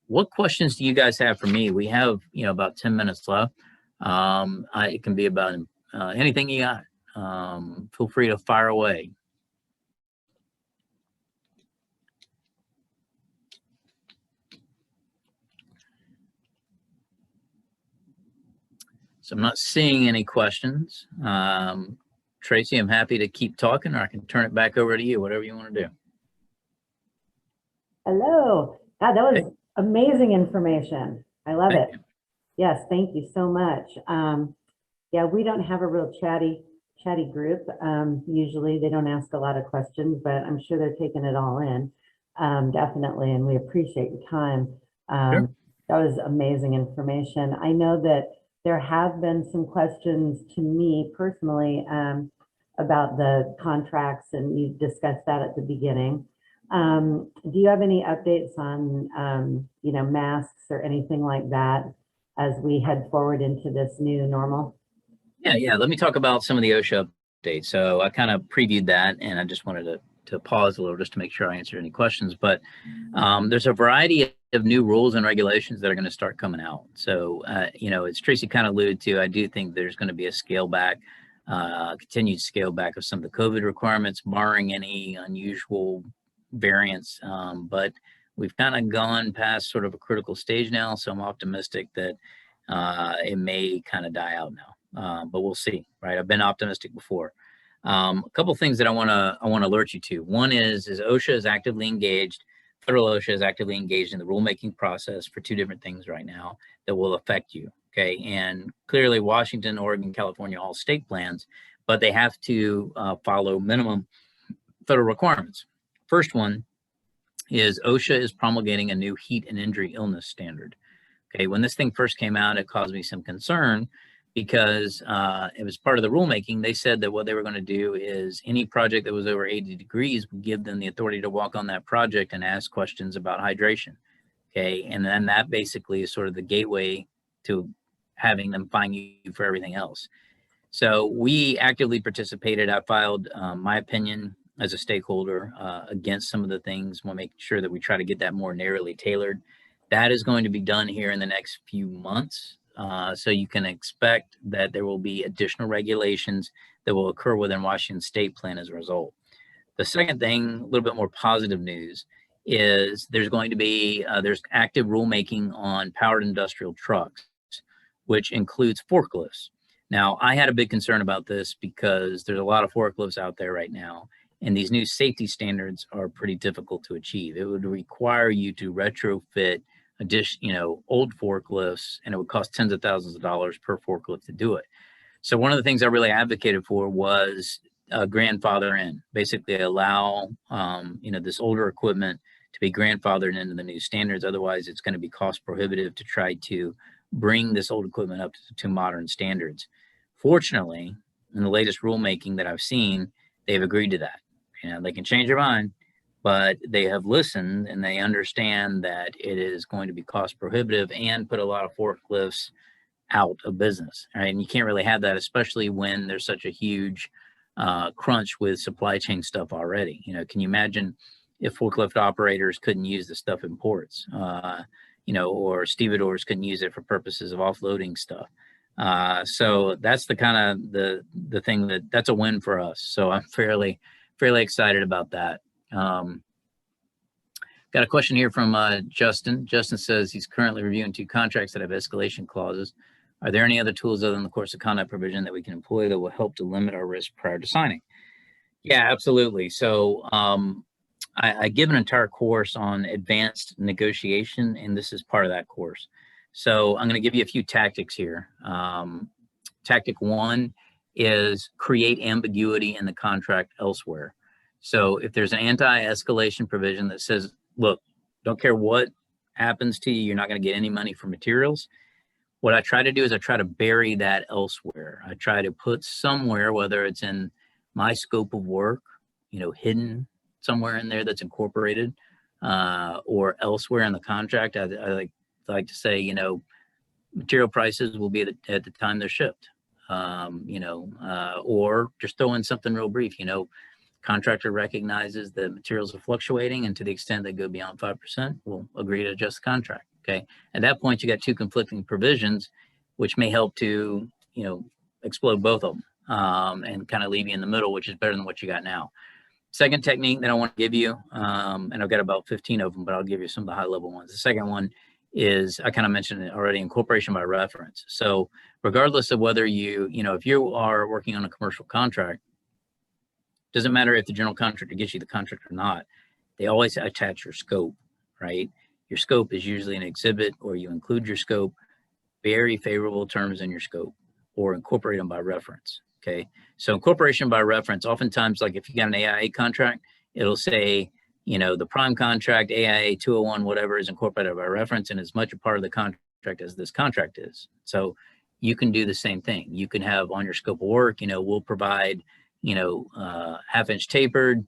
what questions do you guys have for me? We have, you know, about 10 minutes left. It can be about anything you got. Feel free to fire away. So I'm not seeing any questions. Tracy, I'm happy to keep talking, or I can turn it back over to you, whatever you want to do. Hello. God, that was amazing information. I love it. You. Yes, thank you so much. Yeah, we don't have a real chatty group. Usually they don't ask a lot of questions, but I'm sure they're taking it all in. Definitely, and we appreciate your time. Sure. That was amazing information. I know that there have been some questions to me personally about the contracts, and you discussed that at the beginning. Do you have any updates on, you know, masks or anything like that as we head forward into this new normal? Yeah. Let me talk about some of the OSHA updates. So I kind of previewed that, and I just wanted to pause a little just to make sure I answered any questions. But there's a variety of new rules and regulations that are going to start coming out. So, you know, as Tracy kind of alluded to, I do think there's going to be a scale back continued scale back of some of the COVID requirements, barring any unusual variants. But we've kind of gone past sort of a critical stage now, so I'm optimistic that it may kind of die out now. But we'll see, right? I've been optimistic before. A couple things that I want to alert you to. One is OSHA is actively engaged. Federal OSHA is actively engaged in the rulemaking process for two different things right now that will affect you. Okay, and clearly Washington, Oregon, California, all state plans, but they have to follow minimum federal requirements. First one is OSHA is promulgating a new heat and injury illness standard. Okay, when this thing first came out, it caused me some concern because it was part of the rulemaking. They said that what they were going to do is any project that was over 80 degrees would give them the authority to walk on that project and ask questions about hydration. Okay, and then that basically is sort of the gateway to having them fine you for everything else. So we actively participated. I filed my opinion as a stakeholder against some of the things. We'll make sure that we try to get that more narrowly tailored. That is going to be done here in the next few months. So you can expect that there will be additional regulations that will occur within Washington state plan as a result. The second thing, a little bit more positive news, is there's going to be, there's active rulemaking on powered industrial trucks, which includes forklifts. Now, I had a big concern about this because there's a lot of forklifts out there right now, and these new safety standards are pretty difficult to achieve. It would require you to retrofit old forklifts, and it would cost tens of thousands of dollars per forklift to do it. So one of the things I really advocated for was grandfather in, basically allow this older equipment to be grandfathered into the new standards. Otherwise, it's going to be cost prohibitive to try to bring this old equipment up to modern standards. Fortunately, in the latest rulemaking that I've seen, they've agreed to that. They can change their mind, but they have listened and they understand that it is going to be cost prohibitive and put a lot of forklifts out of business. Right? And you can't really have that, especially when there's such a huge crunch with supply chain stuff already. Can you imagine if forklift operators couldn't use the stuff in ports, or stevedores couldn't use it for purposes of offloading stuff? So that's the kind of the thing that's a win for us. So I'm fairly excited about that. Got a question here from Justin. Justin says he's currently reviewing 2 contracts that have escalation clauses. Are there any other tools other than the course of conduct provision that we can employ that will help to limit our risk prior to signing? Yeah, absolutely. So I give an entire course on advanced negotiation, and this is part of that course. So I'm going to give you a few tactics here. Tactic 1 is create ambiguity in the contract elsewhere. So if there's an anti-escalation provision that says, look, don't care what happens to you, you're not going to get any money for materials. What I try to do is I try to bury that elsewhere. I try to put somewhere, whether it's in my scope of work, hidden somewhere in there that's incorporated, or elsewhere in the contract. I like to say, material prices will be at the time they're shipped, or just throw in something real brief, contractor recognizes that materials are fluctuating, and to the extent they go beyond 5%, we'll agree to adjust the contract. Okay. At that point, you got 2 conflicting provisions, which may help to, explode both of them, and kind of leave you in the middle, which is better than what you got now. Second technique that I want to give you, and I've got about 15 of them, but I'll give you some of the high level ones. The second one is, I kind of mentioned it already, incorporation by reference. So regardless of whether if you are working on a commercial contract, doesn't matter if the general contractor gets you the contract or not, they always attach your scope, right? Your scope is usually an exhibit, or you include your scope, very favorable terms in your scope, or incorporate them by reference. Okay. So incorporation by reference, oftentimes, like if you got an AIA contract, it'll say, the prime contract, AIA 201, whatever, is incorporated by reference and as much a part of the contract as this contract is. So you can do the same thing. You can have on your scope of work, we'll provide, half-inch tapered,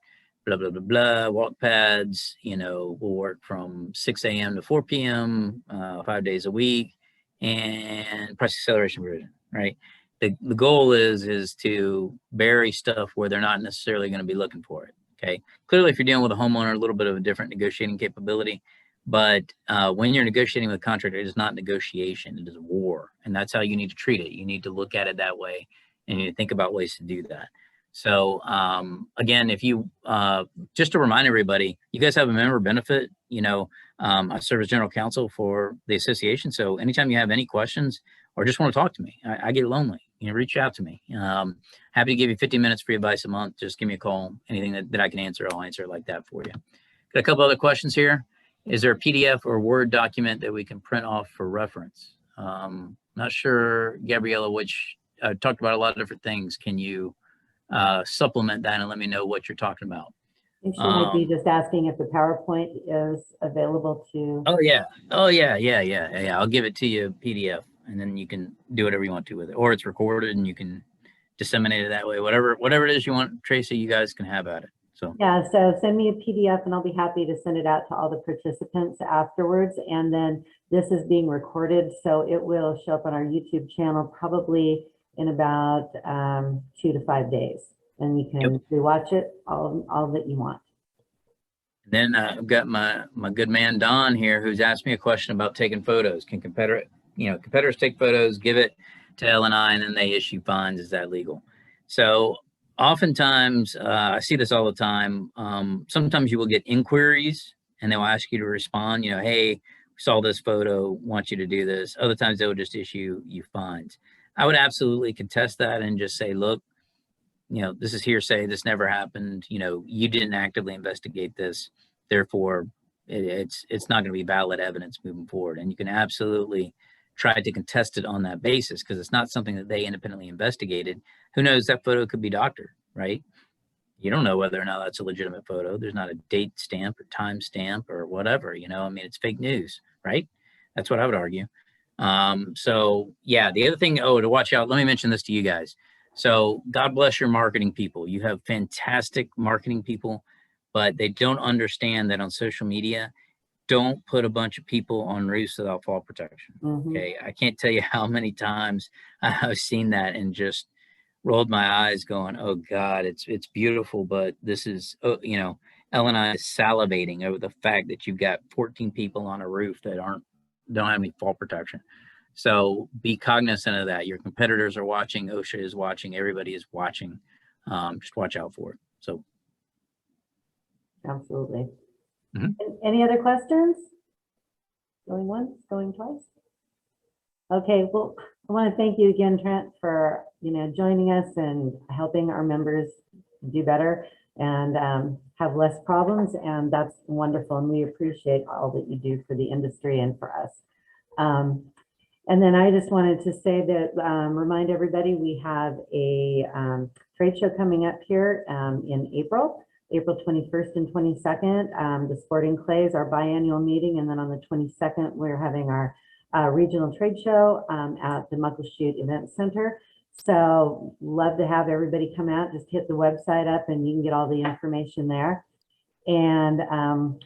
blah, blah, blah, blah, walk pads, we'll work from 6 a.m. to 4 p.m., 5 days a week, and price acceleration provision, right? The goal is to bury stuff where they're not necessarily going to be looking for it, okay? Clearly, if you're dealing with a homeowner, a little bit of a different negotiating capability, but when you're negotiating with a contractor, it is not negotiation, it is war, and that's how you need to treat it. You need to look at it that way. and you need to think about ways to do that. So again, if you, just to remind everybody, you guys have a member benefit. I serve as general counsel for the association. So anytime you have any questions or just want to talk to me, I get lonely, reach out to me. Happy to give you 15 minutes free advice a month. Just give me a call. Anything that I can answer, I'll answer it like that for you. Got a couple other questions here. Is there a PDF or Word document that we can print off for reference? Not sure, Gabriella, which talked about a lot of different things. Can you supplement that and let me know what you're talking about? I think she might be just asking if the PowerPoint is available to. Oh yeah. I'll give it to you PDF, and then you can do whatever you want to with it, or it's recorded and you can disseminate it that way. Whatever it is you want, Tracy, you guys can have at it. So yeah, so send me a PDF and I'll be happy to send it out to all the participants afterwards. And then this is being recorded, so it will show up on our YouTube channel probably in about 2 to 5 days, and you can rewatch it all that you want. Then I've got my good man Don here, who's asked me a question about taking photos. Can competitors take photos, give it to L&I, and then they issue fines? Is that legal? So oftentimes, I see this all the time. Sometimes you will get inquiries and they'll ask you to respond, hey, we saw this photo, want you to do this. Other times they will just issue you fines. I would absolutely contest that and just say, look, this is hearsay. This never happened. You didn't actively investigate this. Therefore, it's not going to be valid evidence moving forward. And you can absolutely try to contest it on that basis because it's not something that they independently investigated. Who knows, that photo could be doctored, right? You don't know whether or not that's a legitimate photo. There's not a date stamp or time stamp or whatever, it's fake news, right? That's what I would argue. So yeah, the other thing, to watch out, let me mention this to you guys. So God bless your marketing people. You have fantastic marketing people, but they don't understand that on social media, don't put a bunch of people on roofs without fall protection. Okay. I can't tell you how many times I've seen that and just rolled my eyes going, oh God, it's beautiful, but this is, L&I is salivating over the fact that you've got 14 people on a roof that don't have any fall protection. So be cognizant of that. Your competitors are watching, OSHA is watching, everybody is watching. Just watch out for it. So. Absolutely. Any other questions? Going once, going twice? Okay, well, I want to thank you again, Trent, for joining us and helping our members do better and have less problems, and that's wonderful, and we appreciate all that you do for the industry and for us. And then I just wanted to say that, remind everybody, we have a trade show coming up here in April 21st and 22nd. The Sporting Clays, our biannual meeting, and then on the 22nd, we're having our regional trade show at the Muckleshoot Event Center. So love to have everybody come out. Just hit the website up and you can get all the information there. And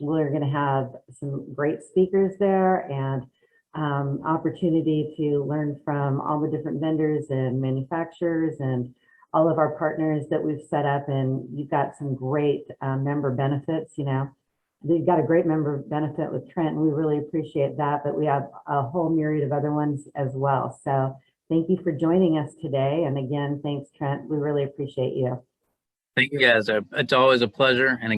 we're going to have some great speakers there and opportunity to learn from all the different vendors and manufacturers and all of our partners that we've set up. And you've got some great member benefits. You've got a great member benefit with Trent, and we really appreciate that, but we have a whole myriad of other ones as well. So thank you for joining us today. And again, thanks, Trent. We really appreciate you. Thank you guys. It's always a pleasure. And